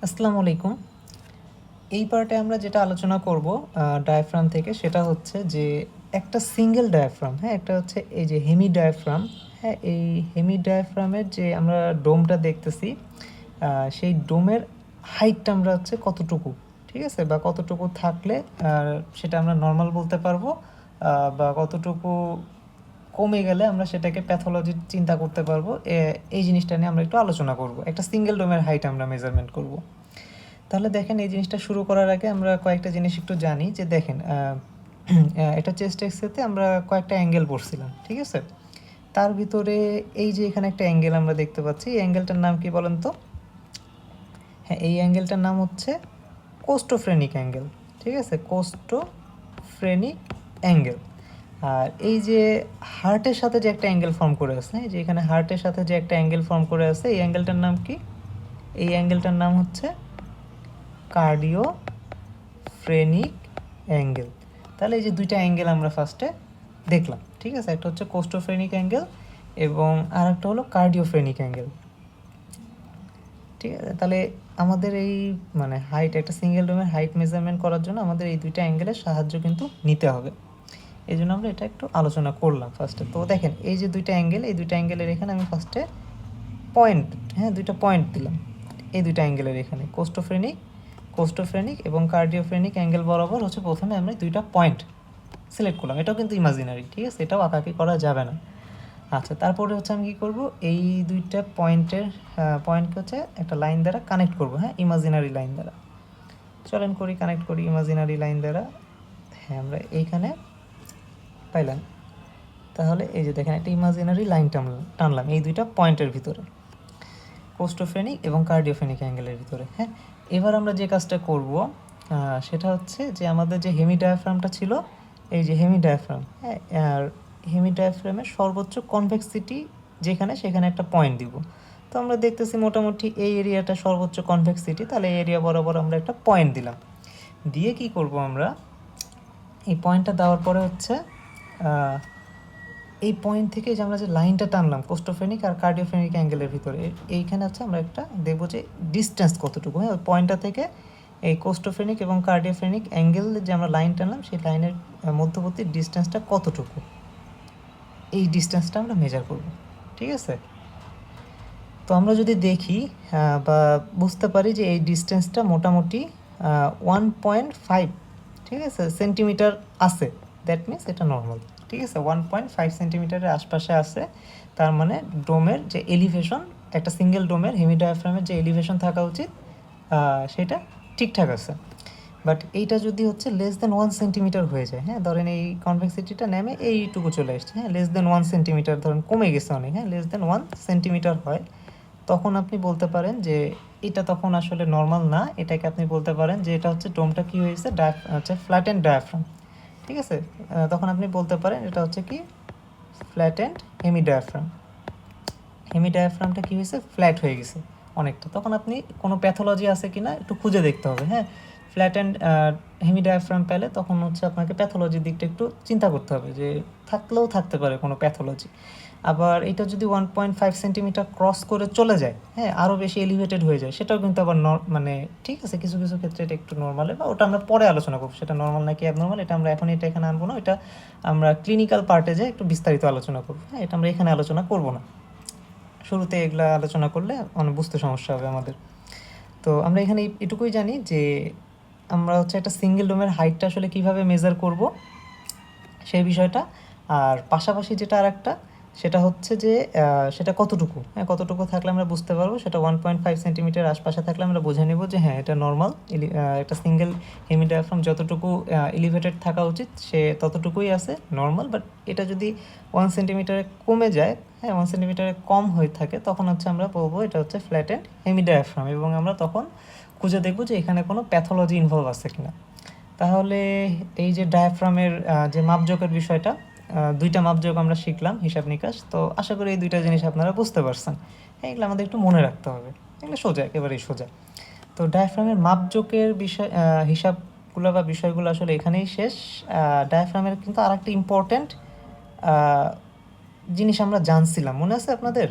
আসসালামু আলাইকুম। এই পার্টে আমরা যেটা আলোচনা করব ডায়াফ্রাম থেকে সেটা হচ্ছে যে একটা সিঙ্গেল ডায়াফ্রাম, হ্যাঁ? একটা হচ্ছে এই যে হেমি ডায়াফ্রাম, হ্যাঁ? এই হেমি ডায়াফ্রামের যে আমরা ডোমটা দেখতেছি, সেই ডোমের হাইটটা আমরা হচ্ছে কতটুকু, ঠিক আছে? বা কতটুকু থাকলে সেটা আমরা নর্মাল বলতে পারবো, বা কতটুকু কমে গেলে আমরা সেটাকে প্যাথোলজি চিন্তা করতে পারবো। এই জিনিসটা নিয়ে আমরা একটু আলোচনা করব। একটা সিঙ্গেল ডোমের হাইট আমরা মেজারমেন্ট করব। তাহলে দেখেন, এই জিনিসটা শুরু করার আগে আমরা কয়েকটা জিনিস একটু জানি যে দেখেন, এটা চেস্ট এক্সরেতে আমরা কয়েকটা অ্যাঙ্গেল পড়ছিলাম, ঠিক আছে? তার ভিতরে এই যে এখানে একটা অ্যাঙ্গেল আমরা দেখতে পাচ্ছি, এই অ্যাঙ্গেলটার নাম কি বলেন তো? হ্যাঁ, এই অ্যাঙ্গেলটার নাম হচ্ছে কোস্টোফ্রেনিক অ্যাঙ্গেল, ঠিক আছে? কোস্টোফ্রেনিক অ্যাঙ্গেল। আর এই যে হার্টের সাথে যে একটা অ্যাঙ্গেল ফর্ম করে আছে, যে এখানে হার্টের সাথে যে একটা অ্যাঙ্গেল ফর্ম করে আছে, এই অ্যাঙ্গেলটার নাম কি? এই অ্যাঙ্গেলটার নাম হচ্ছে কার্ডিও ফ্রেনিক অ্যাঙ্গেল। তাহলে এই যে দুইটা অ্যাঙ্গেল আমরা ফার্স্টে দেখলাম, ঠিক আছে? একটা হচ্ছে কোস্টোফ্রেনিক অ্যাঙ্গেল এবং আর একটা হলো কার্ডিওফ্রেনিক অ্যাঙ্গেল, ঠিক আছে? তাহলে আমাদের এই মানে হাইট, একটা সিঙ্গেল ডোমের হাইট মেজারমেন্ট করার জন্য আমাদের এই দুইটা অ্যাঙ্গেলের সাহায্য কিন্তু নিতে হবে। এই জন্য আমরা এটা একটু আলোচনা করলাম ফার্স্টে। তো দেখেন, এই যে দুইটা অ্যাঙ্গেল, এই দুইটা অ্যাঙ্গেলের এখানে আমি ফার্স্টে পয়েন্ট, হ্যাঁ, দুইটা পয়েন্ট দিলাম এই দুইটা অ্যাঙ্গেলের এখানে, কোস্টোফ্রেনিক এবং কার্ডিওফ্রেনিক অ্যাঙ্গেল বরাবর হচ্ছে প্রথমে আমরা দুইটা পয়েন্ট সিলেক্ট করলাম। এটাও কিন্তু ইমাজিনারি, ঠিক আছে? এটাও আঁকাকি করা যাবে না। আচ্ছা, তারপরে হচ্ছে আমি কী করব, এই দুইটা পয়েন্টকে হচ্ছে একটা লাইন দ্বারা কানেক্ট করব, হ্যাঁ, ইমাজিনারি লাইন দ্বারা। চলেন কানেক্ট করি ইমাজিনারি লাইন দ্বারা। হ্যাঁ, আমরা এইখানে পাইলাম। তাহলে এই যে দেখেন, একটা ইমাজিনারি লাইন টানলাম এই দুইটা পয়েন্টের ভিতরে, কোস্টোফ্রেনিক এবং কার্ডিওফ্রেনিক অ্যাঙ্গেলের ভিতরে, হ্যাঁ। এবার আমরা যে কাজটা করব সেটা হচ্ছে যে আমাদের যে হেমি ডায়াফ্রামটা ছিল, এই যে হেমি ডায়াফ্রাম, হ্যাঁ, আর হেমি ডায়াফ্রামের সর্বোচ্চ কনভেক্সিটি যেখানে, সেখানে একটা পয়েন্ট দিব। তো আমরা দেখতেছি মোটামুটি এই এরিয়াটা সর্বোচ্চ কনভেক্সিটি, তাহলে এই এরিয়া বরাবর আমরা একটা পয়েন্ট দিলাম। দিয়ে কি করব আমরা, এই পয়েন্টটা দেওয়ার পরে হচ্ছে এই পয়েন্ট থেকে যে আমরা যে লাইনটা টানলাম কোস্টোফ্রেনিক আর কার্ডিওফ্রেনিক অ্যাঙ্গেলের ভিতরে, এইখানে হচ্ছে আমরা একটা দেখবো যে ডিস্টেন্স কতটুকু, হ্যাঁ, ওই পয়েন্টটা থেকে এই কোস্টোফ্রেনিক এবং কার্ডিওফ্রেনিক অ্যাঙ্গেল যে আমরা লাইন টানলাম, সেই লাইনের মধ্যবর্তী ডিস্টেন্সটা কতটুকু, এই ডিস্টেন্সটা আমরা মেজার করব, ঠিক আছে? তো আমরা যদি দেখি বা বুঝতে পারি যে এই ডিস্টেন্সটা মোটামুটি 1.5, ঠিক আছে, সেন্টিমিটার আছে, দ্যাট মিনস এটা নর্মাল, ঠিক আছে? 1.5 সেন্টিমিটারের আশপাশে আছে। তার মানে ডোমের যে এলিভেশন, একটা সিঙ্গেল ডোমের হেমি ডায়াফ্রামের যে এলিভেশন থাকা উচিত সেটা ঠিকঠাক আছে। বাট এইটা যদি হচ্ছে লেস দেন 1 সেন্টিমিটার হয়ে যায়, হ্যাঁ, ধরেন এই কনভেক্সিটিটা নেমে এইটুকু চলে আসছে, হ্যাঁ, লেস দেন 1 সেন্টিমিটার, ধরেন কমে গেছে অনেক, হ্যাঁ, লেস দেন 1 সেন্টিমিটার হয়, তখন আপনি বলতে পারেন যে এটা তখন আসলে নর্মাল না। এটাকে আপনি বলতে পারেন যে এটা হচ্ছে ডোমটা কী হয়েছে, হচ্ছে ফ্ল্যাটেন্ড ডায়াফ্রাম, ঠিক আছে? তখন আপনি বলতে পারেন এটা হচ্ছে কি ফ্ল্যাটেন্ড হেমি ডায়াফ্রাম। হেমি ডায়াফ্রামটা কী হয়েছে, ফ্ল্যাট হয়ে গেছে অনেকটা। তখন আপনি কোনো প্যাথোলজি আছে কি না একটু খুঁজে দেখতে হবে, হ্যাঁ। ফ্ল্যাটেন্ড হেমি ডায়াফ্রাম পেলে তখন হচ্ছে আপনাকে প্যাথোলজির দিকটা একটু চিন্তা করতে হবে, যে থাকলেও থাকতে পারে কোনো প্যাথোলজি। আবার এটা যদি 1.5 সেন্টিমিটার ক্রস করে চলে যায়, হ্যাঁ, আরও বেশি এলিভেটেড হয়ে যায়, সেটাও কিন্তু আবার মানে ঠিক আছে, কিছু কিছু ক্ষেত্রে এটা একটু নর্মালে, বা ওটা আমরা পরে আলোচনা করবো, সেটা নর্মাল নাকি অ্যাবনর্মাল, এটা আমরা এখন এটা এখানে আনবো না, এটা আমরা ক্লিনিক্যাল পার্টে যে একটু বিস্তারিত আলোচনা করবো, হ্যাঁ, এটা আমরা এখানে আলোচনা করবো না। শুরুতে এগুলা আলোচনা করলে অনেক বুঝতে সমস্যা হবে আমাদের। তো আমরা এখানে এটুকুই জানি যে আমরা হচ্ছে একটা সিঙ্গেল ডোমের হাইটটা আসলে কীভাবে মেজার করব সেই বিষয়টা। আর পাশাপাশি যেটা আর একটা, সেটা হচ্ছে যে সেটা কতটুকু, হ্যাঁ, কতটুকু থাকলে আমরা বুঝতে পারবো, সেটা 1.5 সেন্টিমিটার আশপাশে থাকলে আমরা বুঝে নেব যে হ্যাঁ, এটা নর্মাল। একটা সিঙ্গেল হেমি ডায়াফ্রাম যতটুকু এলিভেটেড থাকা উচিত সে ততটুকুই আছে, নর্মাল। বাট এটা যদি 1 সেন্টিমিটারে কমে যায়, হ্যাঁ, 1 সেন্টিমিটারে কম হয়ে থাকে, তখন হচ্ছে আমরা বলবো এটা হচ্ছে ফ্ল্যাটেন্ড হেমি ডায়াফ্রাম, এবং আমরা তখন খুঁজে দেখবো যে এখানে কোনো প্যাথোলজি ইনভলভ আছে কিনা। তাহলে এই যে ডায়াফ্রামের যে মাপজোকের বিষয়টা, দুইটা মাপজোক আমরা শিখলাম, হিসাব নিকাশ। তো আশা করি এই দুইটা জিনিস আপনারা বুঝতে পারছেন। হ্যাঁ, এগুলো আমাদের একটু মনে রাখতে হবে, এগুলো সোজা, একেবারেই সোজা। তো ডায়াফ্রামের মাপজোকের বিষয়, হিসাবগুলো বা বিষয়গুলো আসলে এখানেই শেষ। ডায়াফ্রামের কিন্তু আর একটা ইম্পর্ট্যান্ট জিনিস আমরা জানছিলাম, মনে আছে আপনাদের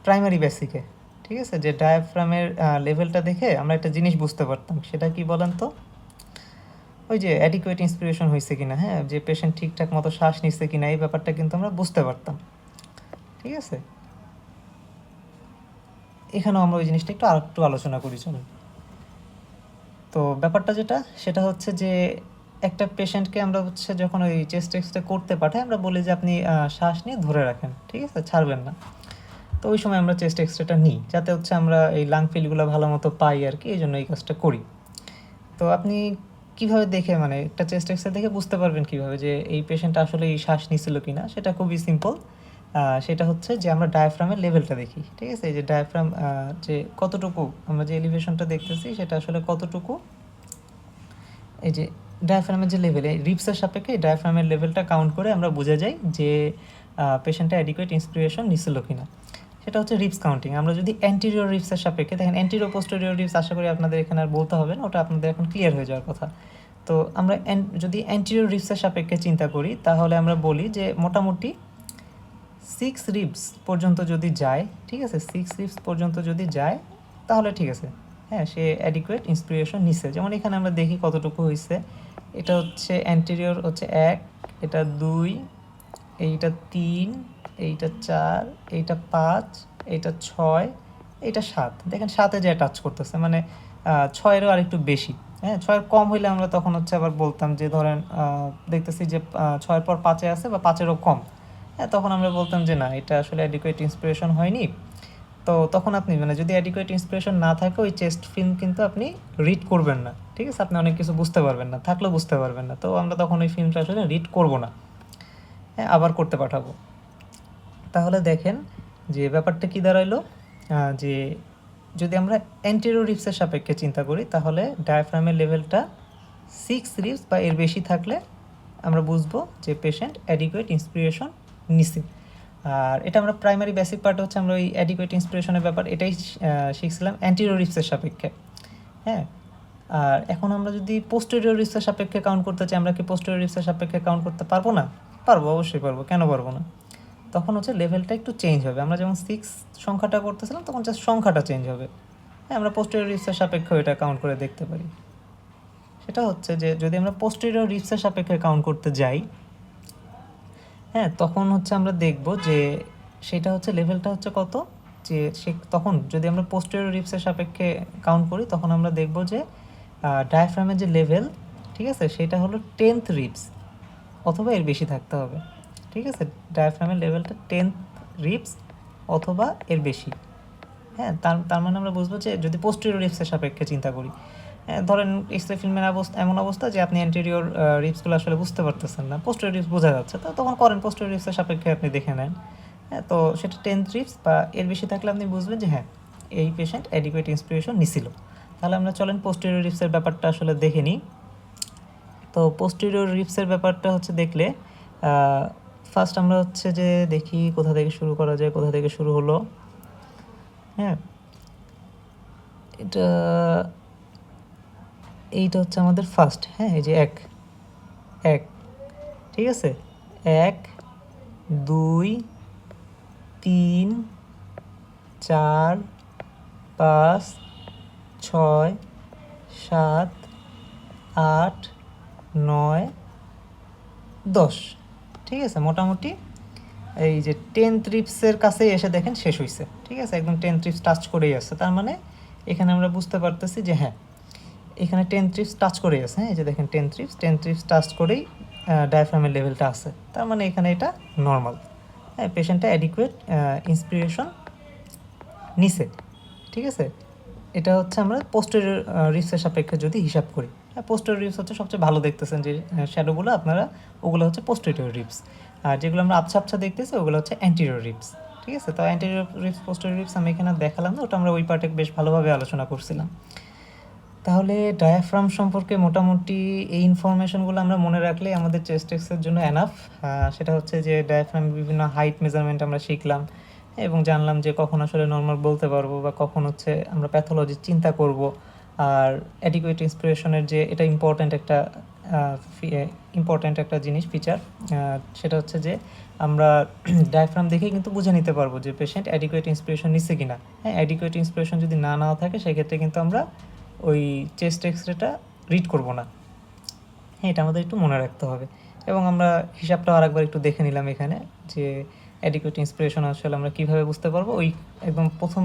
প্রাইমারি বেসিকে, ঠিক আছে, যে ডায়াফ্রামের লেভেলটা দেখে আমরা একটা জিনিস বুঝতে পারতাম, সেটা কি বলেন তো? ওই যে অ্যাডিকুয়েট ইন্সপিরেশন হয়েছে কিনা, হ্যাঁ, যে পেশেন্ট ঠিকঠাক মতো শ্বাস নিচ্ছে কিনা, এই ব্যাপারটা কিন্তু আমরা বুঝতে পারতাম। ঠিক আছে, এখানেও আমরা ওই জিনিসটা আরেকটু আলোচনা করি, চলুন। তো ব্যাপারটা যেটা, সেটা হচ্ছে যে একটা পেশেন্টকে আমরা হচ্ছে যখন ওই চেস্ট এক্সরে করতে পাঠাই, আমরা বলি যে আপনি শ্বাস নিয়ে ধরে রাখেন, ঠিক আছে, ছাড়বেন না। তো ওই সময় আমরা চেস্ট এক্সরেটা নিই, যাতে হচ্ছে আমরা এই লাং ফিলগুলো ভালো মতো পাই আর কি, এই জন্য এই কাজটা করি। তো আপনি কিভাবে দেখে, মানে একটা চেস্ট এক্সরে দেখে বুঝতে পারবেন কিভাবে যে এই পেশেন্ট আসলে এই শ্বাস নিছিল কিনা? সেটা খুবই সিম্পল। সেটা হচ্ছে যে আমরা ডায়াফ্রামের লেভেলটা দেখি, ঠিক আছে, এই যে ডায়াফ্রাম যে কতটুকু, আমরা যে এলিভেশনটা দেখতেছি সেটা আসলে কতটুকু, এই যে ডায়াফ্রামের যে লেভেল, এই রিপসের সাপেক্ষে এই ডায়াফ্রামের লেভেলটা কাউন্ট করে আমরা বোঝা যায় যে পেশেন্টটা অ্যাডিকুয়েট ইন্সপিরেশন নিছিল কিনা। সেটা হচ্ছে রিপস কাউন্টিং। আমরা যদি অ্যান্টিরিয়র রিপসের সাপেক্ষে দেখেন, অ্যান্টিরিয়র পোস্টেরিয়র রিপস আশা করি আপনাদের এখানে আর বলতে হবে না, ওটা আপনাদের এখন ক্লিয়ার হয়ে যাওয়ার কথা। তো আমরা যদি অ্যান্টিরিয়র রিপসের সাপেক্ষে চিন্তা করি, তাহলে আমরা বলি যে মোটামুটি 6 রিপস পর্যন্ত যদি যায়, ঠিক আছে, 6 রিপস পর্যন্ত যদি যায় তাহলে ঠিক আছে, হ্যাঁ, সে অ্যাডিকুয়েট ইন্সপিরেশন নিছে। যেমন এখানে আমরা দেখি কতটুকু হয়েছে। এটা হচ্ছে অ্যান্টিরিয়র হচ্ছে 1, এটা 2, এইটা 3, এইটা 4, এইটা 5, এইটা 6, এইটা 7। দেখেন 7-এ যায় টাচ করতেছে, মানে 6-এরও আর একটু বেশি। হ্যাঁ, 6-এর কম হইলে আমরা তখন হচ্ছে আবার বলতাম যে ধরেন দেখতেছি যে 6-এর পর 5-এ আছে বা 5-এরও কম, হ্যাঁ, তখন আমরা বলতাম যে না, এটা আসলে অ্যাডিকুয়েট ইন্সপিরেশন হয়নি। তো তখন আপনি, মানে যদি অ্যাডিকুয়েট ইন্সপিরেশন না থাকে, ওই চেস্ট ফিল্ম কিন্তু আপনি রিড করবেন না, ঠিক আছে, আপনি অনেক কিছু বুঝতে পারবেন না, থাকলেও বুঝতে পারবেন না। তো আমরা তখন ওই ফিল্মটা আসলে রিড করব না, হ্যাঁ, আবার করতে পাঠাবো। তাহলে দেখেন যে ব্যাপারটা কি দাঁড়াইলো, যে যদি আমরা অ্যান্টেরিয়র রিপসের সাপেক্ষে চিন্তা করি, তাহলে ডায়াফ্রামের লেভেলটা 6 রিপস বা এর বেশি থাকলে আমরা বুঝবো যে পেশেন্ট অ্যাডিকুয়েট ইন্সপিরেশন নিছে। আর এটা আমরা প্রাইমারি বেসিক পার্ট হচ্ছে আমরা ওই অ্যাডিকুয়েট ইন্সপিরেশনের ব্যাপার এটাই শিখছিলাম অ্যান্টেরিয়র রিপসের সাপেক্ষে, হ্যাঁ। আর এখন আমরা যদি পোস্টেরিয়র রিপসের সাপেক্ষে কাউন্ট করতে চাই, আমরা কি পোস্টেরিয়র রিপসের সাপেক্ষে কাউন্ট করতে পারবো না? পারবো, অবশ্যই পারবো, কেন পারবো না। তখন হচ্ছে লেভেলটা একটু চেঞ্জ হবে। আমরা যেমন 6 সংখ্যাটা করতেছিলাম, তখন জাস্ট সংখ্যাটা চেঞ্জ হবে। হ্যাঁ, আমরা পোস্টেরিয়র রিপসের সাপেক্ষে এটা কাউন্ট করে দেখতে পারি। সেটা হচ্ছে যে যদি আমরা পোস্টেরিয়র রিপসের সাপেক্ষে কাউন্ট করতে যাই, হ্যাঁ, তখন হচ্ছে আমরা দেখব যে সেটা হচ্ছে লেভেলটা হচ্ছে কত, যে সে তখন যদি আমরা পোস্টেরিয়র রিপসের সাপেক্ষে কাউন্ট করি, তখন আমরা দেখব যে ডায়াফ্রামের যে লেভেল, ঠিক আছে, সেটা হলো 10th রিপস অথবা এর বেশি থাকতে হবে, ঠিক আছে, ডায়াফ্রামের লেভেলটা 10th রিপস অথবা এর বেশি। হ্যাঁ, তার মানে আমরা বুঝবো যে যদি পোস্টেরিয়র রিপসের সাপেক্ষে চিন্তা করি, ধরেন এক্সরে ফিল্মের অবস্থা এমন অবস্থা যে আপনি অ্যান্টেরিয়র রিপসগুলো আসলে বুঝতে পারতেছেন না, পোস্টেরিয়র রিপস বোঝা যাচ্ছে, তো তখন করেন পোস্টেরিয়র রিপসের সাপেক্ষে আপনি দেখে নেন। হ্যাঁ, তো সেটা 10th রিপস বা এর বেশি থাকলে আপনি বুঝবেন যে হ্যাঁ, এই পেশেন্ট অ্যাডিকুয়েট ইন্সপিরেশন নিছিল। তাহলে আমরা চলেন পোস্টেরিয়র রিপসের ব্যাপারটা আসলে দেখে নিই। তো পোস্টেরিয়র রিপসের ব্যাপারটা হচ্ছে দেখলে ফার্স্ট আমরা হচ্ছে যে দেখি কোথা থেকে শুরু করা যায়, কোথা থেকে শুরু হলো। হ্যাঁ, এইটা হচ্ছে আমাদের ফার্স্ট, হ্যাঁ, এই যে এক, ঠিক আছে, 1, 2, 3, 4, 5, 6, 7, 8, 9, 10, ঠিক আছে। মোটামুটি এই যে 10th রিপসের কাছেই এসে দেখেন শেষ হয়েছে, ঠিক আছে, একদম 10th রিপস টাচ করেই আছে। তার মানে এখানে আমরা বুঝতে পারতেছি যে হ্যাঁ, এখানে 10th রিপস টাচ করেই আছে, হ্যাঁ, এই যে দেখেন 10th রিপস টাচ করেই ডায়াফ্রামের লেভেলটা আছে। তার মানে এখানে এটা নর্মাল, হ্যাঁ, পেশেন্টটা অ্যাডিকুয়েট ইন্সপিরেশন নিছে, ঠিক আছে। এটা হচ্ছে আমরা পোস্টেরিয়র রিপসের সাপেক্ষে যদি হিসাব করি, হ্যাঁ, পোস্টেরিয়র রিপস হচ্ছে সবচেয়ে ভালো দেখতেছেন যে শ্যাডোগুলো আপনারা, ওগুলো হচ্ছে পোস্টেরিয়র রিপস। আর যেগুলো আমরা আবছা আবছা দেখতেছি ওগুলো হচ্ছে অ্যান্টিরিয়র রিপস, ঠিক আছে। তো অ্যান্টিরিয়র রিপস পোস্টেরিয়র রিপস আমি এখানে দেখালাম না, ওটা আমরা ওই পার্টে বেশ ভালোভাবে আলোচনা করছিলাম। তাহলে ডায়াফ্রাম সম্পর্কে মোটামুটি এই ইনফরমেশনগুলো আমরা মনে রাখলে আমাদের চেস্ট এক্সের জন্য এনাফ। সেটা হচ্ছে যে ডায়াফ্রাম বিভিন্ন হাইট মেজারমেন্ট আমরা শিখলাম এবং জানলাম যে কখন আসলে নর্মাল বলতে পারবো বা কখন হচ্ছে আমরা প্যাথোলজি চিন্তা করব। আর অ্যাডিকুয়েট ইন্সপিরেশনের যে এটা ইম্পর্ট্যান্ট একটা ইম্পর্ট্যান্ট একটা জিনিস ফিচার, সেটা হচ্ছে যে আমরা ডায়াফ্রাম দেখেই কিন্তু বুঝে নিতে পারবো যে পেশেন্ট অ্যাডিকুয়েট ইন্সপিরেশন নিচ্ছে কিনা। হ্যাঁ, অ্যাডিকুয়েট ইন্সপিরেশন যদি না নেওয়া থাকে সেক্ষেত্রে কিন্তু আমরা ওই চেস্ট এক্সরেটা রিড করব না। হ্যাঁ, এটা আমাদের একটু মনে রাখতে হবে। এবং আমরা হিসাবটাও আরেকবার একটু দেখে নিলাম এখানে যে অ্যাডিকুয়েট ইন্সপিরেশন আসলে আমরা কীভাবে বুঝতে পারবো। ওই একদম প্রথম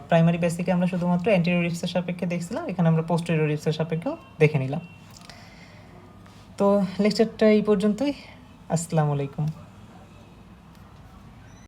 প্রাইমারি বেসিকে আমরা শুধুমাত্র অ্যান্টেরিয়র রিপসের সাপেক্ষে দেখছিলাম, এখানে আমরা পোস্টেরিয়র রিপসের সাপেক্ষেও দেখে নিলাম। তো লেকচারটা এই পর্যন্তই। আসসালামু আলাইকুম।